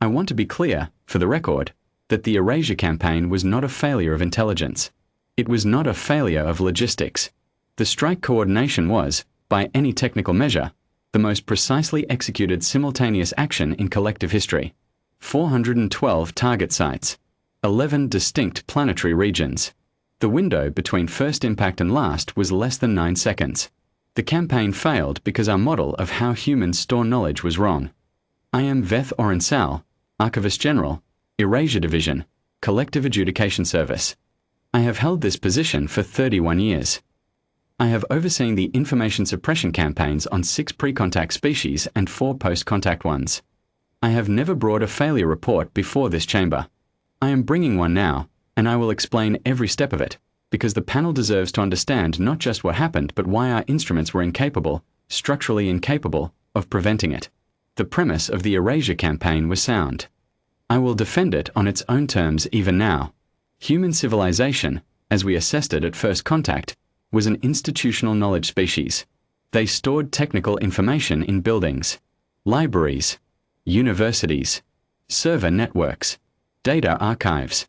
want to be clear, for the record, that the Erasure Campaign was not a failure of intelligence. It was not a failure of logistics. The strike coordination was, by any technical measure, the most precisely executed simultaneous action in collective history. 412 target sites, 11 distinct planetary regions. The window between first impact and last was less than 9 seconds. The campaign failed because our model of how humans store knowledge was wrong. I am Veth Orensal, Archivist General, Erasure Division, Collective Adjudication Service. I have held this position for 31 years. I have overseen the information suppression campaigns on 6 pre-contact species and 4 post-contact ones. I have never brought a failure report before this chamber. I am bringing one now, and I will explain every step of it, because the panel deserves to understand not just what happened, but why our instruments were incapable, structurally incapable, of preventing it. The premise of the Erasure Campaign was sound. I will defend it on its own terms even now. Human civilization, as we assessed it at first contact, was an institutional knowledge species. They stored technical information in buildings, libraries, universities, server networks, data archives.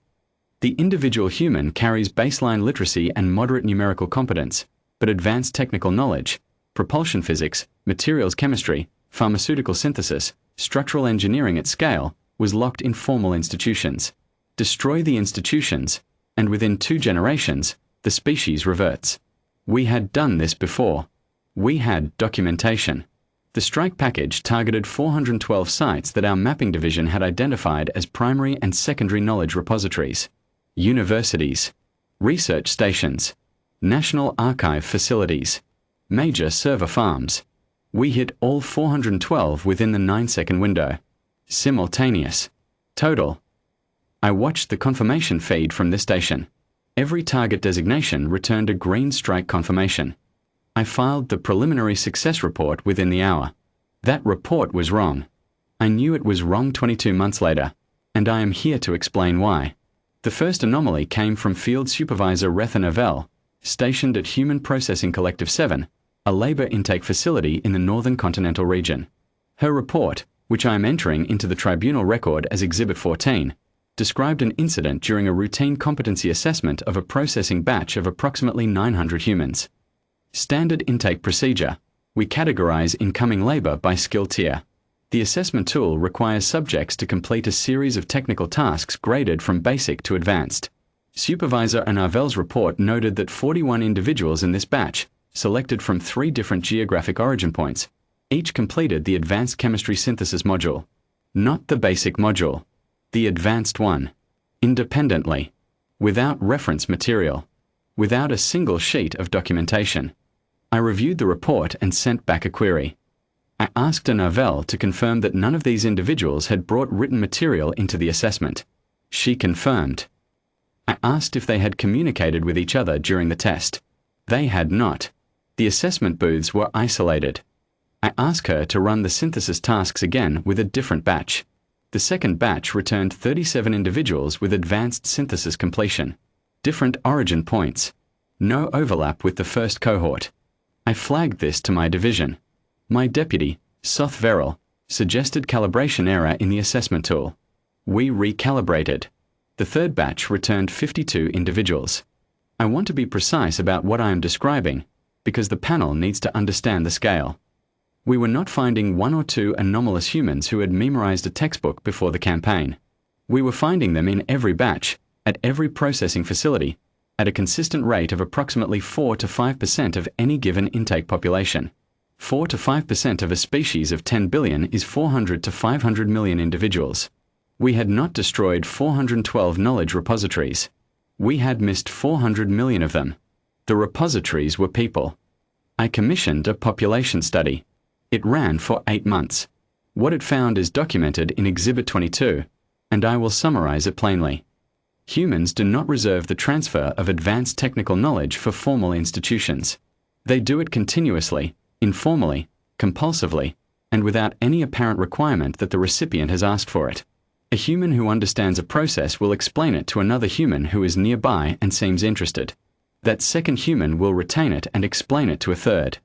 The individual human carries baseline literacy and moderate numerical competence, but advanced technical knowledge, propulsion physics, materials chemistry, pharmaceutical synthesis, structural engineering at scale, was locked in formal institutions. Destroy the institutions, and within 2 generations, the species reverts. We had done this before. We had documentation. The strike package targeted 412 sites that our mapping division had identified as primary and secondary knowledge repositories. Universities, research stations, National Archive facilities, major server farms. We hit all 412 within the 9-second window. Simultaneous. Total. I watched the confirmation feed from this station. Every target designation returned a green strike confirmation. I filed the preliminary success report within the hour. That report was wrong. I knew it was wrong 22 months later, and I am here to explain why. The first anomaly came from Field Supervisor Retha Novell, stationed at Human Processing Collective 7, a labor intake facility in the Northern Continental Region. Her report, which I am entering into the tribunal record as Exhibit 14, described an incident during a routine competency assessment of a processing batch of approximately 900 humans. Standard intake procedure. We categorize incoming labor by skill tier. The assessment tool requires subjects to complete a series of technical tasks graded from basic to advanced. Supervisor Novell's report noted that 41 individuals in this batch, selected from 3 different geographic origin points, each completed the Advanced Chemistry Synthesis module. Not the basic module. The advanced one. Independently. Without reference material. Without a single sheet of documentation. I reviewed the report and sent back a query. I asked Novell to confirm that none of these individuals had brought written material into the assessment. She confirmed. I asked if they had communicated with each other during the test. They had not. The assessment booths were isolated. I asked her to run the synthesis tasks again with a different batch. The second batch returned 37 individuals with advanced synthesis completion. Different origin points. No overlap with the first cohort. I flagged this to my division. My deputy, Soth Verrill, suggested calibration error in the assessment tool. We recalibrated. The third batch returned 52 individuals. I want to be precise about what I am describing, because the panel needs to understand the scale. We were not finding 1 or 2 anomalous humans who had memorized a textbook before the campaign. We were finding them in every batch, at every processing facility, at a consistent rate of approximately 4 to 5% of any given intake population. 4 to 5% of a species of 10 billion is 400 to 500 million individuals. We had not destroyed 412 knowledge repositories. We had missed 400 million of them. The repositories were people. I commissioned a population study. It ran for 8 months. What it found is documented in Exhibit 22, and I will summarize it plainly. Humans do not reserve the transfer of advanced technical knowledge for formal institutions. They do it continuously, informally, compulsively, and without any apparent requirement that the recipient has asked for it. A human who understands a process will explain it to another human who is nearby and seems interested. That second human will retain it and explain it to a third.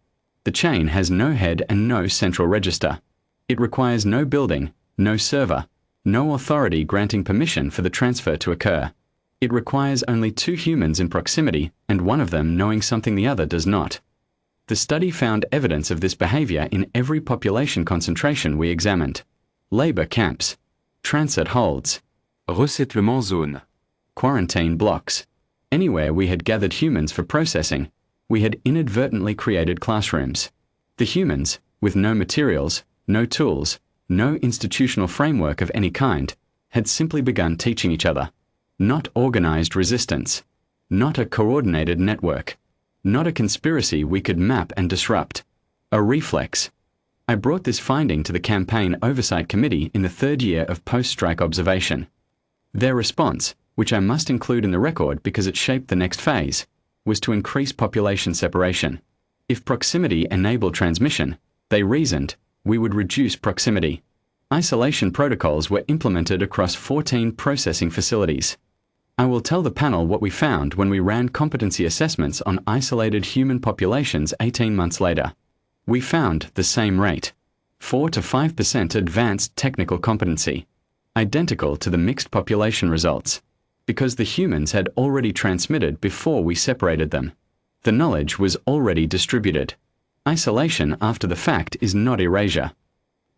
The chain has no head and no central register. It requires no building, no server, No authority granting permission for the transfer to occur. It requires only 2 humans in proximity and one of them knowing something the other does not. The study found evidence of this behavior in every population concentration we examined. Labor camps, transit holds, resettlement zone, quarantine blocks. Anywhere we had gathered humans for processing, we had inadvertently created classrooms. The humans, with no materials, no tools, no institutional framework of any kind, had simply begun teaching each other. Not organized resistance. Not a coordinated network. Not a conspiracy we could map and disrupt. A reflex. I brought this finding to the Campaign Oversight Committee in the 3rd year of post-strike observation. Their response, which I must include in the record because it shaped the next phase, was to increase population separation. If proximity enabled transmission, they reasoned, we would reduce proximity. Isolation protocols were implemented across 14 processing facilities. I will tell the panel what we found when we ran competency assessments on isolated human populations 18 months later. We found the same rate, 4 to 5% advanced technical competency, identical to the mixed population results, because the humans had already transmitted before we separated them. The knowledge was already distributed. Isolation after the fact is not erasure.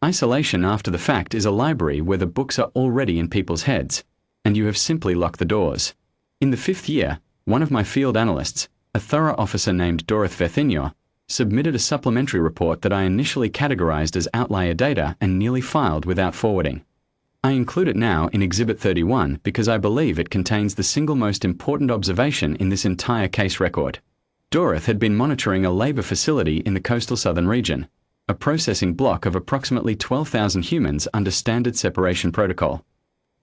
Isolation after the fact is a library where the books are already in people's heads, and you have simply locked the doors. In the 5th year, one of my field analysts, a thorough officer named Dorothy Vethinyor, submitted a supplementary report that I initially categorized as outlier data and nearly filed without forwarding. I include it now in Exhibit 31 because I believe it contains the single most important observation in this entire case record. Dorothy had been monitoring a labor facility in the coastal southern region, a processing block of approximately 12,000 humans under standard separation protocol.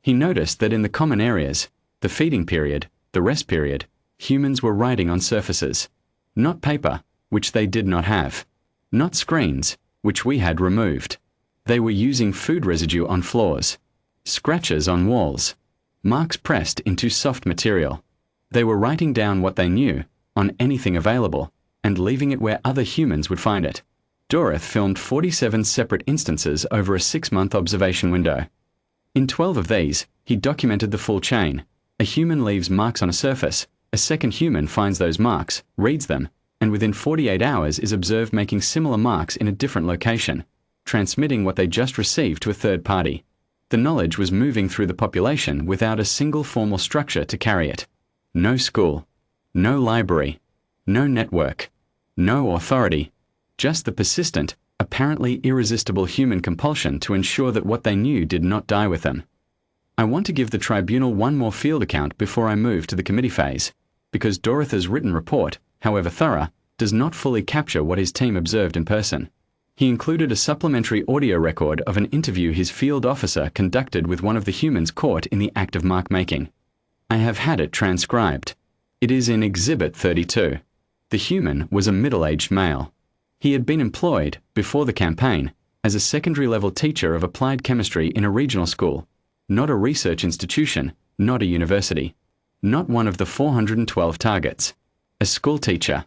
He noticed that in the common areas, the feeding period, the rest period, humans were writing on surfaces. Not paper, which they did not have. Not screens, which we had removed. They were using food residue on floors. Scratches on walls. Marks pressed into soft material. They were writing down what they knew, on anything available, and leaving it where other humans would find it. Dorothy filmed 47 separate instances over a 6-month observation window. In 12 of these, he documented the full chain. A human leaves marks on a surface, a second human finds those marks, reads them, and within 48 hours is observed making similar marks in a different location, transmitting what they just received to a third party. The knowledge was moving through the population without a single formal structure to carry it. No school, no library, no network, no authority, just the persistent, apparently irresistible human compulsion to ensure that what they knew did not die with them. I want to give the tribunal one more field account before I move to the committee phase, because Dorothy's written report, however thorough, does not fully capture what his team observed in person. He included a supplementary audio record of an interview his field officer conducted with one of the humans caught in the act of mark-making. I have had it transcribed. It is in Exhibit 32. The human was a middle-aged male. He had been employed, before the campaign, as a secondary-level teacher of applied chemistry in a regional school, not a research institution, not a university, not one of the 412 targets. A school teacher.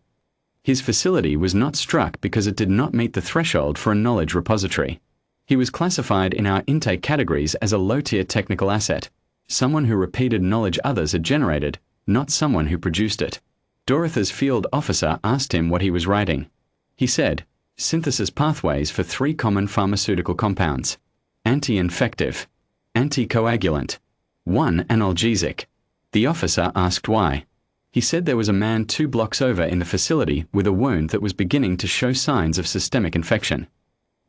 His facility was not struck because it did not meet the threshold for a knowledge repository. He was classified in our intake categories as a low-tier technical asset, someone who repeated knowledge others had generated, not someone who produced it. Dorothy's field officer asked him what he was writing. He said, synthesis pathways for 3 common pharmaceutical compounds. Anti-infective. Anticoagulant. 1 analgesic. The officer asked why. He said there was a man 2 blocks over in the facility with a wound that was beginning to show signs of systemic infection.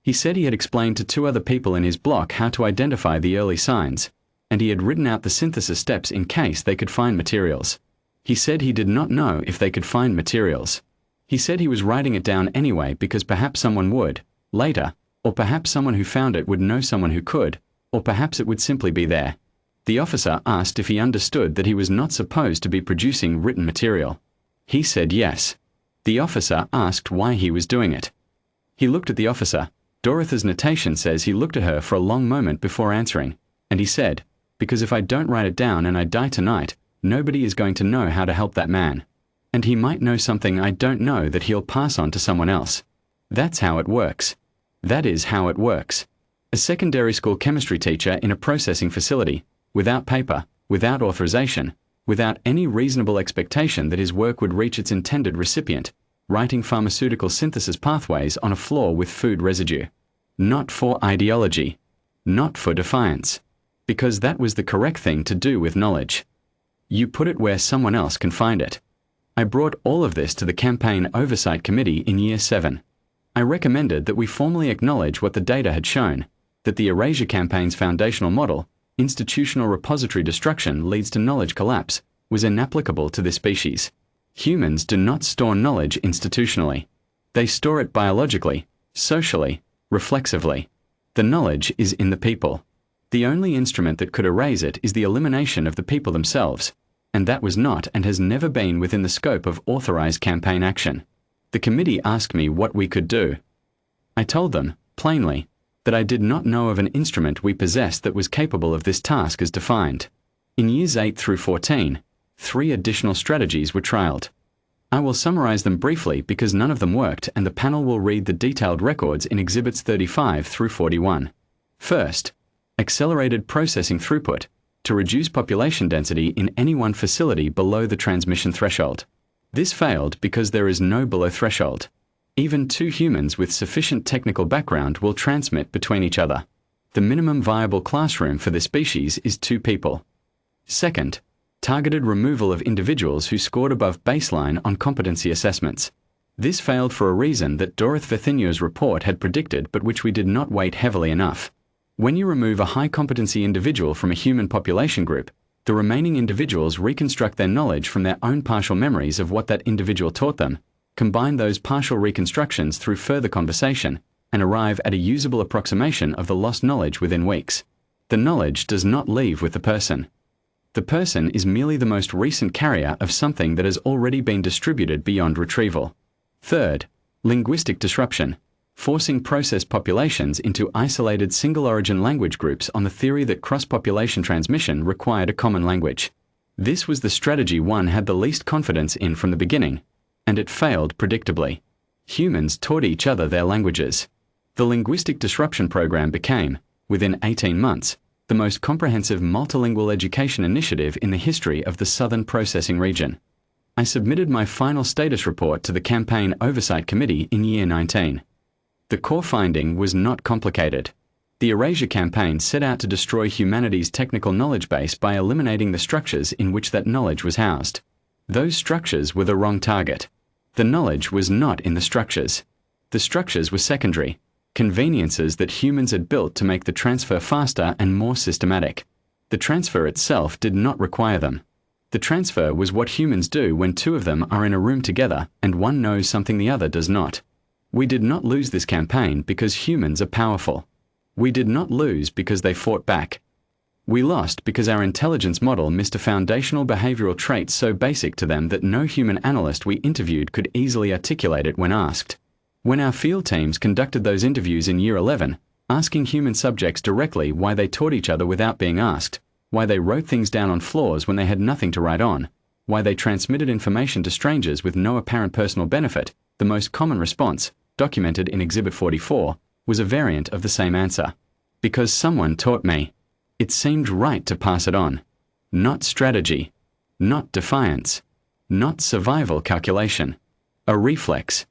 He said he had explained to 2 other people in his block how to identify the early signs, and he had written out the synthesis steps in case they could find materials. He said he did not know if they could find materials. He said he was writing it down anyway because perhaps someone would, later, or perhaps someone who found it would know someone who could, or perhaps it would simply be there. The officer asked if he understood that he was not supposed to be producing written material. He said yes. The officer asked why he was doing it. He looked at the officer. Dorothy's notation says he looked at her for a long moment before answering, and he said, because if I don't write it down and I die tonight, nobody is going to know how to help that man. And he might know something I don't know that he'll pass on to someone else. That's how it works. That is how it works. A secondary school chemistry teacher in a processing facility, without paper, without authorization, without any reasonable expectation that his work would reach its intended recipient, writing pharmaceutical synthesis pathways on a floor with food residue. Not for ideology. Not for defiance. Because that was the correct thing to do with knowledge. You put it where someone else can find it. I brought all of this to the Campaign Oversight Committee in Year 7. I recommended that we formally acknowledge what the data had shown, that the Erasure Campaign's foundational model, institutional repository destruction leads to knowledge collapse, was inapplicable to this species. Humans do not store knowledge institutionally. They store it biologically, socially, reflexively. The knowledge is in the people. The only instrument that could erase it is the elimination of the people themselves, and that was not and has never been within the scope of authorized campaign action. The committee asked me what we could do. I told them, plainly, that I did not know of an instrument we possessed that was capable of this task as defined. In years 8 through 14, 3 additional strategies were trialed. I will summarize them briefly because none of them worked, and the panel will read the detailed records in Exhibits 35 through 41. First, accelerated processing throughput to reduce population density in any one facility below the transmission threshold. This failed because there is no below threshold. Even 2 humans with sufficient technical background will transmit between each other. The minimum viable classroom for this species is 2 people. Second, targeted removal of individuals who scored above baseline on competency assessments. This failed for a reason that Dorothy Vethinio's report had predicted but which we did not weight heavily enough. When you remove a high-competency individual from a human population group, the remaining individuals reconstruct their knowledge from their own partial memories of what that individual taught them, combine those partial reconstructions through further conversation, and arrive at a usable approximation of the lost knowledge within weeks. The knowledge does not leave with the person. The person is merely the most recent carrier of something that has already been distributed beyond retrieval. Third, linguistic disruption, forcing processed populations into isolated single-origin language groups on the theory that cross-population transmission required a common language. This was the strategy one had the least confidence in from the beginning, and it failed predictably. Humans taught each other their languages. The linguistic disruption program became, within 18 months, the most comprehensive multilingual education initiative in the history of the Southern Processing Region. I submitted my final status report to the Campaign Oversight Committee in Year 19. The core finding was not complicated. The Erasure Campaign set out to destroy humanity's technical knowledge base by eliminating the structures in which that knowledge was housed. Those structures were the wrong target. The knowledge was not in the structures. The structures were secondary, conveniences that humans had built to make the transfer faster and more systematic. The transfer itself did not require them. The transfer was what humans do when 2 of them are in a room together and one knows something the other does not. We did not lose this campaign because humans are powerful. We did not lose because they fought back. We lost because our intelligence model missed a foundational behavioral trait so basic to them that no human analyst we interviewed could easily articulate it when asked. When our field teams conducted those interviews in Year 11, asking human subjects directly why they taught each other without being asked, why they wrote things down on floors when they had nothing to write on, why they transmitted information to strangers with no apparent personal benefit, the most common response, documented in Exhibit 44, was a variant of the same answer. Because someone taught me. It seemed right to pass it on. Not strategy. Not defiance. Not survival calculation. A reflex.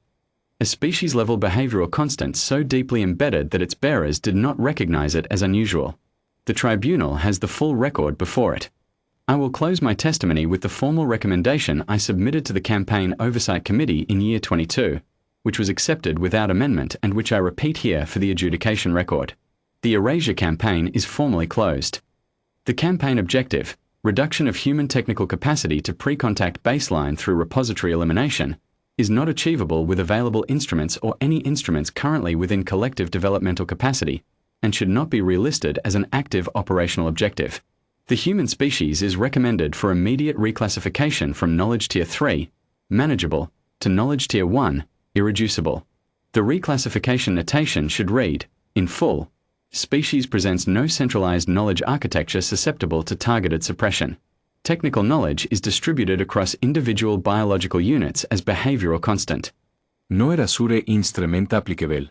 A species-level behavioral constant so deeply embedded that its bearers did not recognize it as unusual. The tribunal has the full record before it. I will close my testimony with the formal recommendation I submitted to the Campaign Oversight Committee in Year 22, which was accepted without amendment and which I repeat here for the adjudication record. The Erasure Campaign is formally closed. The campaign objective, reduction of human technical capacity to pre-contact baseline through repository elimination, is not achievable with available instruments or any instruments currently within collective developmental capacity, and should not be relisted as an active operational objective. The human species is recommended for immediate reclassification from Knowledge Tier 3, manageable, to Knowledge Tier 1, irreducible. The reclassification notation should read, in full, species presents no centralized knowledge architecture susceptible to targeted suppression. Technical knowledge is distributed across individual biological units as behavioral constant. No Erasure instrument applicable.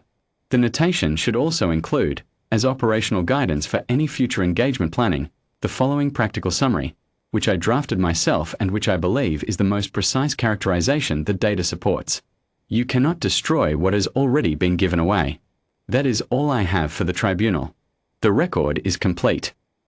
The notation should also include as operational guidance for any future engagement planning, the following practical summary, which I drafted myself and which I believe is the most precise characterization the data supports. You cannot destroy what has already been given away. That is all I have for the tribunal. The record is complete.